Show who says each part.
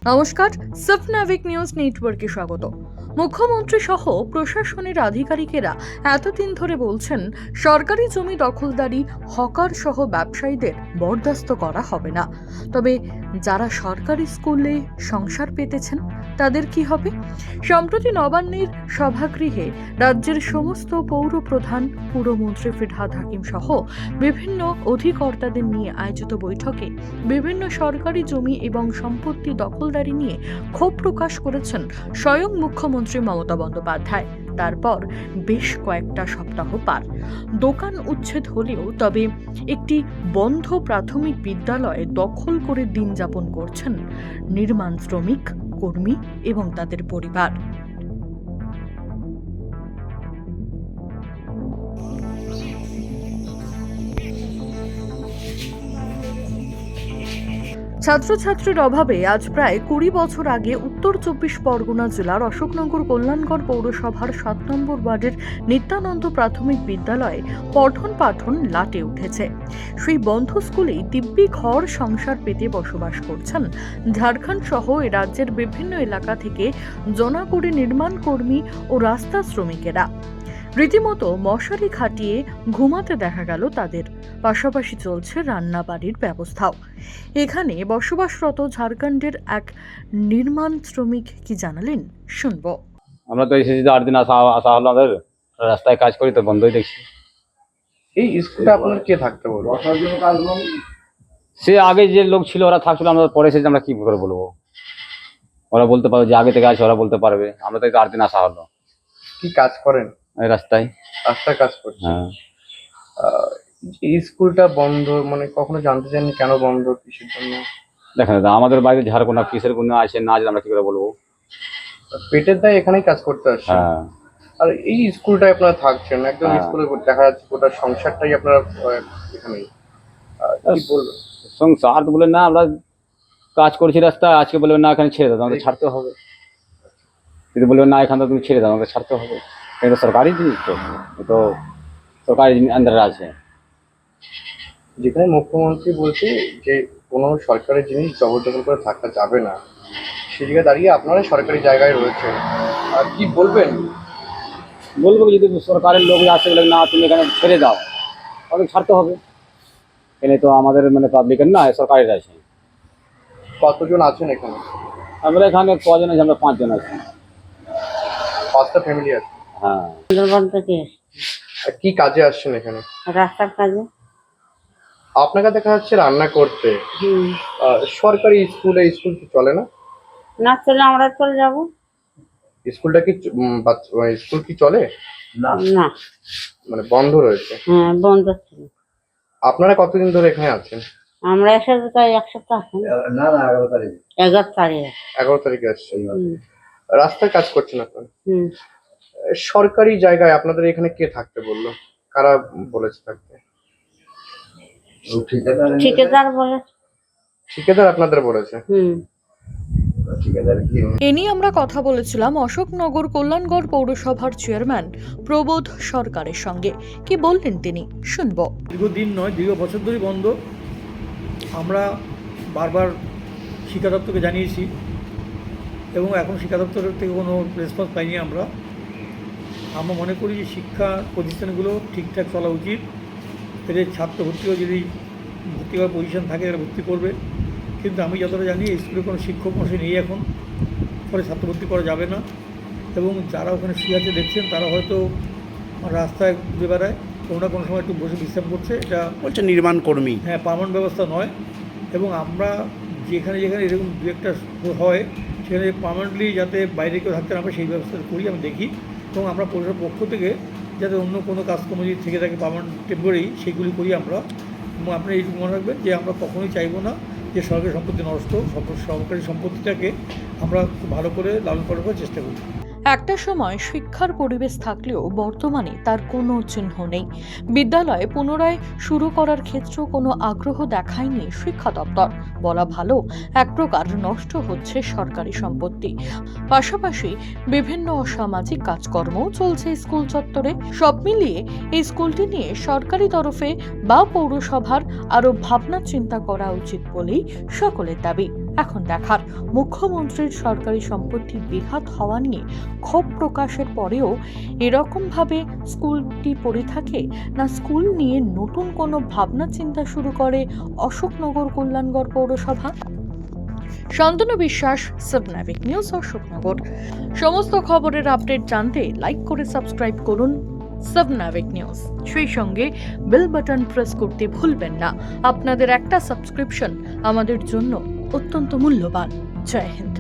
Speaker 1: নমস্কার, সাবনাভিক নিউজ নেটওয়ার্কে স্বাগত। মুখ্যমন্ত্রী সহ প্রশাসনের আধিকারিকেরা এতদিন ধরে বলছেন সরকারি জমি দখলদারি, হকার সহ ব্যবসায়ীদের বরদাস্ত করা হবে না। তবে যারা সরকারি স্কুলে সংসার পেতেছেন তাদের কি হবে? সম্প্রতি নবান্নের সভাগৃহে রাজ্যের সমস্ত পৌর প্রধান, পুরমন্ত্রী ফিরহাদ হাকিম সহ বিভিন্ন অধিকর্তাদের নিয়ে আয়োজিত বৈঠকে বিভিন্ন সরকারি জমি এবং সম্পত্তি দখলদারি নিয়ে ক্ষোভ প্রকাশ করেছেন স্বয়ং মুখ্যমন্ত্রী মমতা বন্দ্যোপাধ্যায়। তারপর বেশ কয়েকটা সপ্তাহ পার, দোকান উচ্ছেদ হলেও তবে একটি বন্ধ প্রাথমিক বিদ্যালয়ে দখল করে দিন যাপন করছেন নির্মাণ শ্রমিক, কর্মী এবং তাদের পরিবার। ছাত্রছাত্রীর অভাবে আজ প্রায় 20 বছর আগে উত্তর 24 পরগনা জেলার অশোকনগর কল্যাণগড় পৌরসভার 7 নম্বর ওয়ার্ডের নিত্যানন্দ প্রাথমিক বিদ্যালয়ে পঠন পাঠন লাটে উঠেছে। সেই বন্ধ স্কুলেই দিব্যি ঘর সংসার পেতে বসবাস করছেন ঝাড়খণ্ড সহ রাজ্যের বিভিন্ন এলাকা থেকে জোনাকুড়ি নির্মাণ কর্মী ও রাস্তা শ্রমিকেরা। রীতিমতো মশারি খাটিয়ে ঘুমাতে দেখা গেল তাদের, পাশাপাশি চলছে রান্না বাড়ির ব্যবস্থাও। এখানে বসবাসরত ঝাড়খণ্ডের এক নির্মাণ শ্রমিক কি জানালেন, শুনবো।
Speaker 2: আমরা তো এসেছি 8 দিন আসা হলো, আমাদের রাস্তায় কাজ করি তো বন্ধই দেখছি।
Speaker 3: এই স্কুলটা আপনার কে থাকতে বলবো?
Speaker 2: সে আগে যে লোক ছিল ওরা থাকছিল, আমরা পরে এসেছি, আমরা কি করে বলবো? ওরা বলতে পারবে যে আগে থেকে আছে, ওরা বলতে পারবে। আমরা তো 8 দিন আসা হলো।
Speaker 3: কি কাজ করেন?
Speaker 2: এই রাস্তায়
Speaker 3: কাজ করছেন।
Speaker 2: হ্যাঁ।
Speaker 3: এই স্কুলটা বন্ধ, মানে কখনো জানতে চাননি কেন বন্ধ, কিসের জন্য?
Speaker 2: দেখেন দাদা, আমাদের বাইরে ঝাড়খণ্ড কিসের কোনো আছে না আছে আমরা কি করে বলবো?
Speaker 3: পেটের দায় এখানেই কাজ করতে আসছেন।
Speaker 2: হ্যাঁ।
Speaker 3: আর এই স্কুলটায় আপনারা থাকছেন, একদম
Speaker 2: হ্যাঁ।
Speaker 3: স্কুলে দেখা যাচ্ছে গোটা সংসারটাই আপনারা এখানেই। কি বলবেন?
Speaker 2: সংসার তো বলে না, আমরা কাজ করছি রাস্তায়, আজকে বলবে না এখানে ছেড়ে দাও, আমাদের ছাড়তে হবে। যদি বলবে না এখান থেকে তুমি ছেড়ে দাও, আমাদের ছাড়তে হবে। এটা সরকারি জিনিস, তো সরকারি আন্ডারে আছে।
Speaker 3: যেখানে মুখ্যমন্ত্রী বলছে যে কোনো সরকারি জিনিস জবরদখল করে থাকা যাবে না, সেই জায়গায় দাঁড়িয়ে আপনারা সরকারি জায়গায় রয়েছেন, আর কি বলবেন?
Speaker 2: বলবো যদি সরকারের লোক আসে বলে না তুমি এখানে ছেড়ে দাও, তাহলে ছাড়তে হবে। এখানে তো আমাদের মানে পাবলিকের না, সরকারের আছে।
Speaker 3: কতজন আছেন এখানে?
Speaker 2: আমরা এখানে কজন আছি? আমরা 5 জন আছি।
Speaker 3: 5টা ফ্যামিলি আছে।
Speaker 2: হ্যাঁ।
Speaker 4: সুন্দরবন থেকে
Speaker 3: আর কি কাজে আসছেন এখানে?
Speaker 4: রাস্তার কাজে।
Speaker 3: আপনাকে দেখা যাচ্ছে রান্না করতে। সরকারি স্কুল কি চলে না?
Speaker 4: না চলে আমরা চলে যাব
Speaker 3: স্কুলটা কি স্কুল কি চলে
Speaker 4: না?
Speaker 3: মানে বন্ধ রয়েছে?
Speaker 4: হ্যাঁ, বন্ধ ছিল।
Speaker 3: আপনারা কতদিন ধরে এখানে আছেন?
Speaker 4: আমরা এক সপ্তাহ এখন।
Speaker 3: না
Speaker 4: 11 তারিখ।
Speaker 3: 11 তারিখে আসছেন। রাস্তায় কাজ করছেন আপনারা।
Speaker 4: হুম।
Speaker 3: সরকারি জায়গায় আপনাদের এখানে কে থাকতে বললো? কারা বলেছে থাকতে?
Speaker 4: ঠিকাদার বলে।
Speaker 3: ঠিকাদার আপনাদের বলেছে?
Speaker 4: হুম।
Speaker 1: এ নিয়ে আমরা কথা বলেছিলাম অশোকনগর কল্যাণগড় পৌরসভার চেয়ারম্যান প্রবোধ সরকারের সঙ্গে। কি বললেন তিনি, শুনবো।
Speaker 5: দীর্ঘদিন নয়, দীর্ঘ বছর ধরে বন্ধ। আমরা বারবার শিক্ষা দপ্তরকে জানিয়েছি এবং এখন শিক্ষা দপ্তরের থেকে কোনো রেসপন্স পাইনি। আমরা মনে করি যে শিক্ষা প্রতিষ্ঠানগুলো ঠিকঠাক চলা উচিত। এদের ছাত্র ভর্তিও যদি ভর্তি হওয়ার পজিশন থাকে এরা ভর্তি করবে, কিন্তু আমি যতটা জানি স্কুলে কোনো শিক্ষক মশাই নেই এখন, ফলে ছাত্র ভর্তি করা যাবে না। এবং যারা ওখানে শুয়ে আছে দেখছেন তারা হয়তো রাস্তায় ঘুরে বেড়ায়, কোনো না কোনো সময় একটু বসে বিশ্রাম করছে। এটা
Speaker 6: বলছে নির্মাণ কর্মী।
Speaker 5: হ্যাঁ, পার্মানেন্ট ব্যবস্থা নয়। এবং আমরা যেখানে এরকম দু একটা হয় সেখানে পার্মানেন্টলি যাতে বাইরে কেউ থাকতে না পারে সেই ব্যবস্থা করি, আমি দেখি। এবং আমরা পৌরসভার পক্ষ থেকে যাতে অন্য কোনো কাজকর্ম যদি থেকে থাকে পার্মানেন্ট টেম্পোরারি, সেইগুলি করি আমরা। এবং আপনি এইটুকু মনে রাখবেন যে আমরা কখনোই চাইবো না যে সরকারি সম্পত্তি নষ্ট। সরকারি সম্পত্তিটাকে আমরা খুব ভালো করে লালন পালন করার চেষ্টা করি।
Speaker 1: একটা সময় শিক্ষার পরিবেশ থাকলেও বর্তমানে তার কোনো চিহ্ন নেই। বিদ্যালয় পুনরায় শুরু করার ক্ষেত্রেও কোনো আগ্রহ দেখায়নি শিক্ষা দপ্তর। বলা ভালো, এক প্রকার নষ্ট হচ্ছে সরকারি সম্পত্তি। পাশাপাশি বিভিন্ন অসামাজিক কাজকর্মও চলছে স্কুল চত্বরে। সব মিলিয়ে এই স্কুলটি নিয়ে সরকারি তরফে বা পৌরসভার আরও ভাবনা চিন্তা করা উচিত বলেই সকলের দাবি। এখন দেখার মুখ্যমন্ত্রীর সরকারি সম্পত্তি বেহাত হওয়া নিয়ে ক্ষোভ প্রকাশের পরেও এরকমভাবে স্কুলটি পড়ে থাকে, না স্কুল নিয়ে নতুন কোনো ভাবনা চিন্তা শুরু করে অশোকনগর কল্যাণগড় পৌরসভা। শান্তনু বিশ্বাস, সাবনাভিক নিউজ, অশোকনগর। সমস্ত খবরের আপডেট জানতে লাইক করে সাবস্ক্রাইব করুন সাবনাভিক নিউজ। সেই সঙ্গে বেল বাটন প্রেস করতে ভুলবেন না। আপনাদের একটা সাবস্ক্রিপশন আমাদের জন্য অত্যন্ত মূল্যবান। জয় হিন্দ।